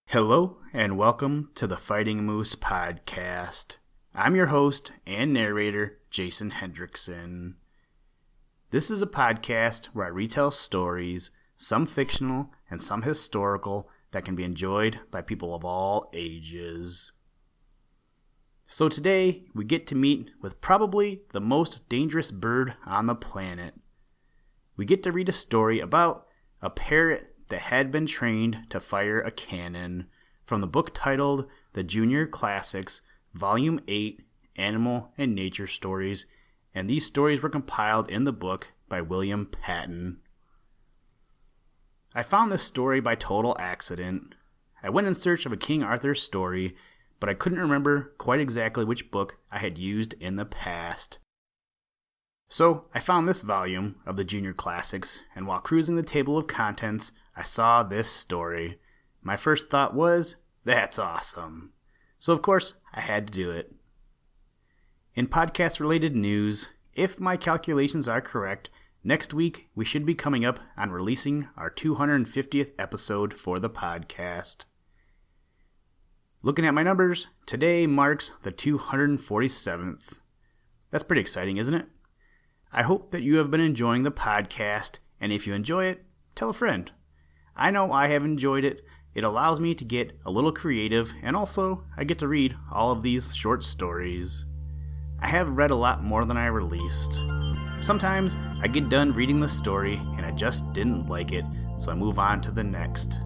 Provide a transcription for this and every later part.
Hello and welcome to the Fighting Moose podcast. I'm your host and narrator, Jason Hendrickson. This is a podcast where I retell stories, some fictional and some historical, that can be enjoyed by people of all ages. So today we get to meet with probably the most dangerous bird on the planet. We get to read a story about a parrot that had been trained to fire a cannon, from the book titled The Junior Classics, Volume 8, Animal and Nature Stories, and these stories were compiled in the book by William Patten. I found this story by total accident. I went in search of a King Artur story, but I couldn't remember quite exactly which book I had used in the past. So I found this volume of the Junior Classics, and while cruising the table of contents, I saw this story. My first thought was, that's awesome. So of course, I had to do it. In podcast-related news, if my calculations are correct, next week we should be coming up on releasing our 250th episode for the podcast. Looking at my numbers, today marks the 247th. That's pretty exciting, isn't it? I hope that you have been enjoying the podcast, and if you enjoy it, tell a friend. I know I have enjoyed it. It allows me to get a little creative, and also I get to read all of these short stories. I have read a lot more than I released. Sometimes I get done reading the story and I just didn't like it, so I move on to the next.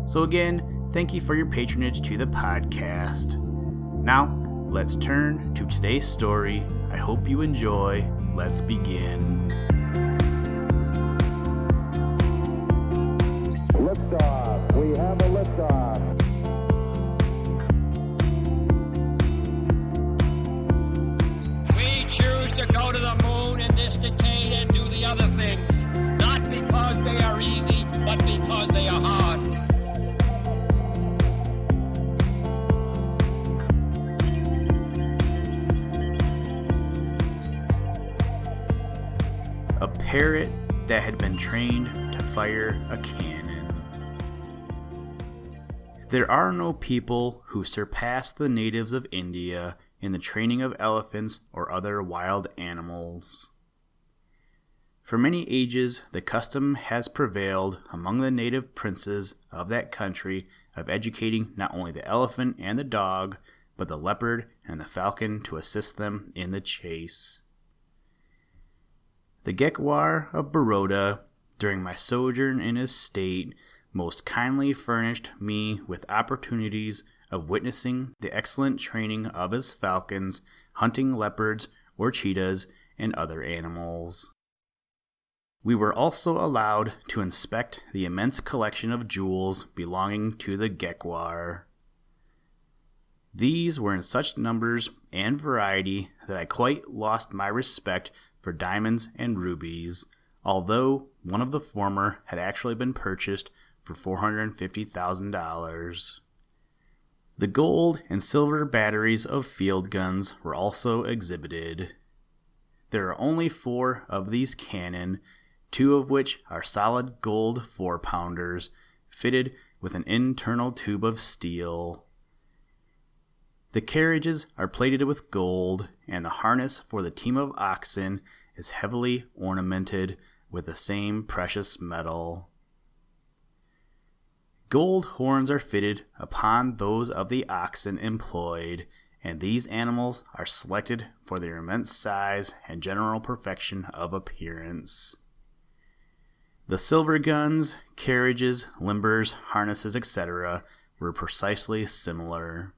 So again, thank you for your patronage to the podcast. Now, let's turn to today's story. I hope you enjoy. Let's begin. Liftoff. We have a liftoff. We choose to go to the moon in this decade and do the other things, not because they are easy, but because they are hard. A parrot that had been trained to fire a cannon. There are no people who surpass the natives of India in the training of elephants or other wild animals. For many ages, the custom has prevailed among the native princes of that country of educating not only the elephant and the dog, but the leopard and the falcon to assist them in the chase. The Gaekwar of Baroda, during my sojourn in his state, most kindly furnished me with opportunities of witnessing the excellent training of his falcons, hunting leopards or cheetahs and other animals. We were also allowed to inspect the immense collection of jewels belonging to the Gaekwar. These were in such numbers and variety that I quite lost my respect for diamonds and rubies, although one of the former had actually been purchased for $450,000. The gold and silver batteries of field guns were also exhibited. There are only 4 of these cannon, 2 of which are solid gold 4-pounders, fitted with an internal tube of steel. The carriages are plated with gold, and the harness for the team of oxen is heavily ornamented with the same precious metal. Gold horns are fitted upon those of the oxen employed, and these animals are selected for their immense size and general perfection of appearance. The silver guns, carriages, limbers, harnesses, etc. were precisely similar.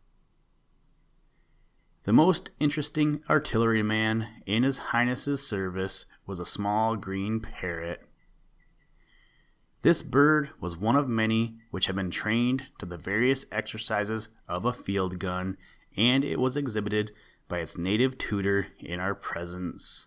The most interesting artilleryman in His Highness's service was a small green parrot. This bird was one of many which had been trained to the various exercises of a field gun, and it was exhibited by its native tutor in our presence.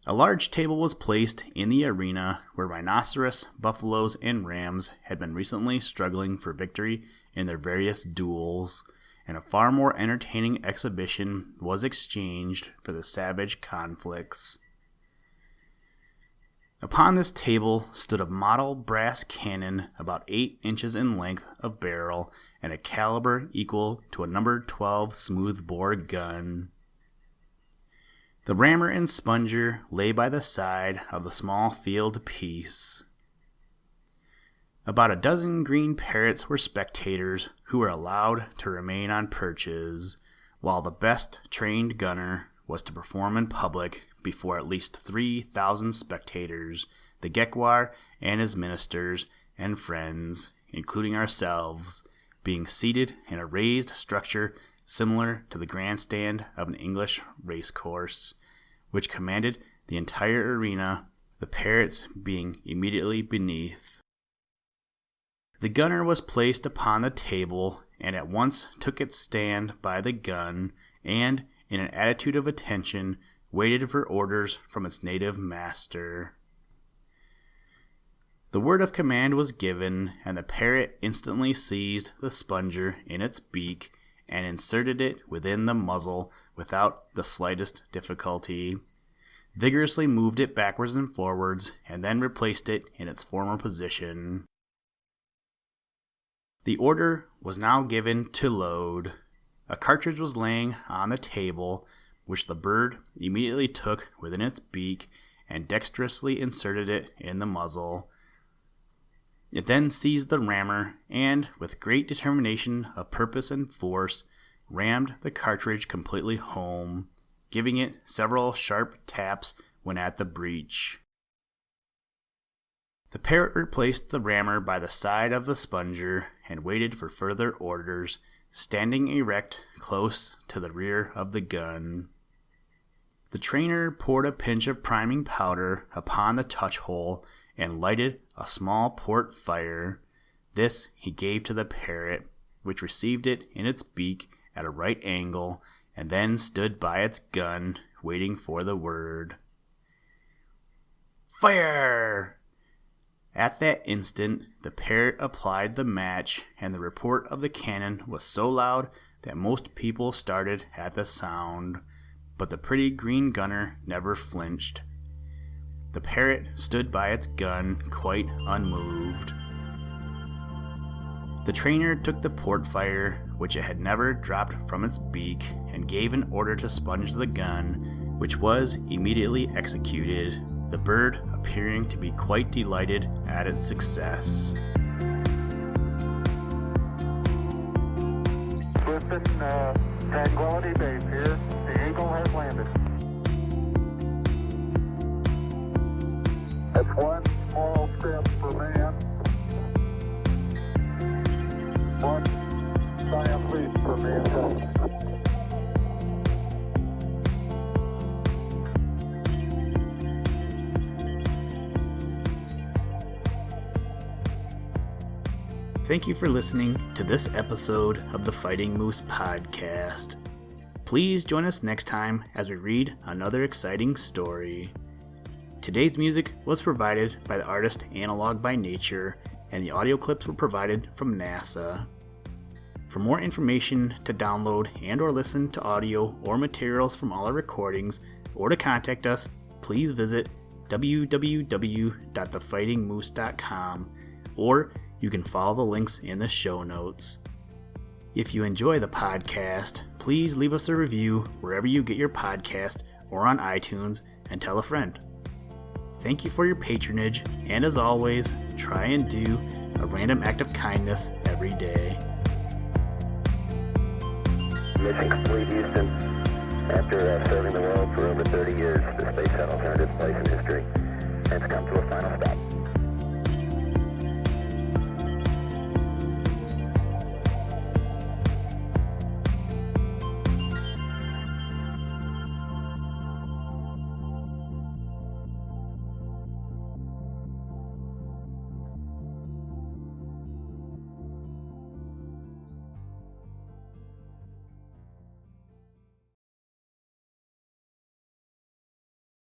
A large table was placed in the arena where rhinoceros, buffaloes, and rams had been recently struggling for victory in their various duels, and a far more entertaining exhibition was exchanged for the savage conflicts. Upon this table stood a model brass cannon about 8 inches in length of barrel and a caliber equal to a number 12 smoothbore gun. The rammer and sponger lay by the side of the small field piece. About a dozen green parrots were spectators who were allowed to remain on perches, while the best trained gunner was to perform in public before at least 3,000 spectators, the Gekwar and his ministers and friends, including ourselves, being seated in a raised structure similar to the grandstand of an English racecourse, which commanded the entire arena, the parrots being immediately beneath. The gunner was placed upon the table and at once took its stand by the gun and, in an attitude of attention, waited for orders from its native master. The word of command was given, and the parrot instantly seized the sponger in its beak and inserted it within the muzzle without the slightest difficulty, vigorously moved it backwards and forwards, and then replaced it in its former position. The order was now given to load. A cartridge was laying on the table, which the bird immediately took within its beak and dexterously inserted it in the muzzle. It then seized the rammer and, with great determination of purpose and force, rammed the cartridge completely home, giving it several sharp taps when at the breech. The parrot replaced the rammer by the side of the sponger and waited for further orders, standing erect close to the rear of the gun. The trainer poured a pinch of priming powder upon the touch hole and lighted a small port fire. This he gave to the parrot, which received it in its beak at a right angle and then stood by its gun, waiting for the word. Fire! At that instant, the parrot applied the match, and the report of the cannon was so loud that most people started at the sound, but the pretty green gunner never flinched. The parrot stood by its gun, quite unmoved. The trainer took the port fire, which it had never dropped from its beak, and gave an order to sponge the gun, which was immediately executed, the bird appearing to be quite delighted at its success. Listen, Tranquility Base here. The Eagle has landed. That's one small step for man, one giant leap for mankind. Thank you for listening to this episode of the Fighting Moose podcast. Please join us next time as we read another exciting story. Today's music was provided by the artist Analog by Nature, and the audio clips were provided from NASA. For more information to download and or listen to audio or materials from all our recordings, or to contact us, please visit www.thefightingmoose.com, or you can follow the links in the show notes. If you enjoy the podcast, please leave us a review wherever you get your podcast or on iTunes, and tell a friend. Thank you for your patronage, and as always, try and do a random act of kindness every day. Mission complete, Houston. After serving the world for over 30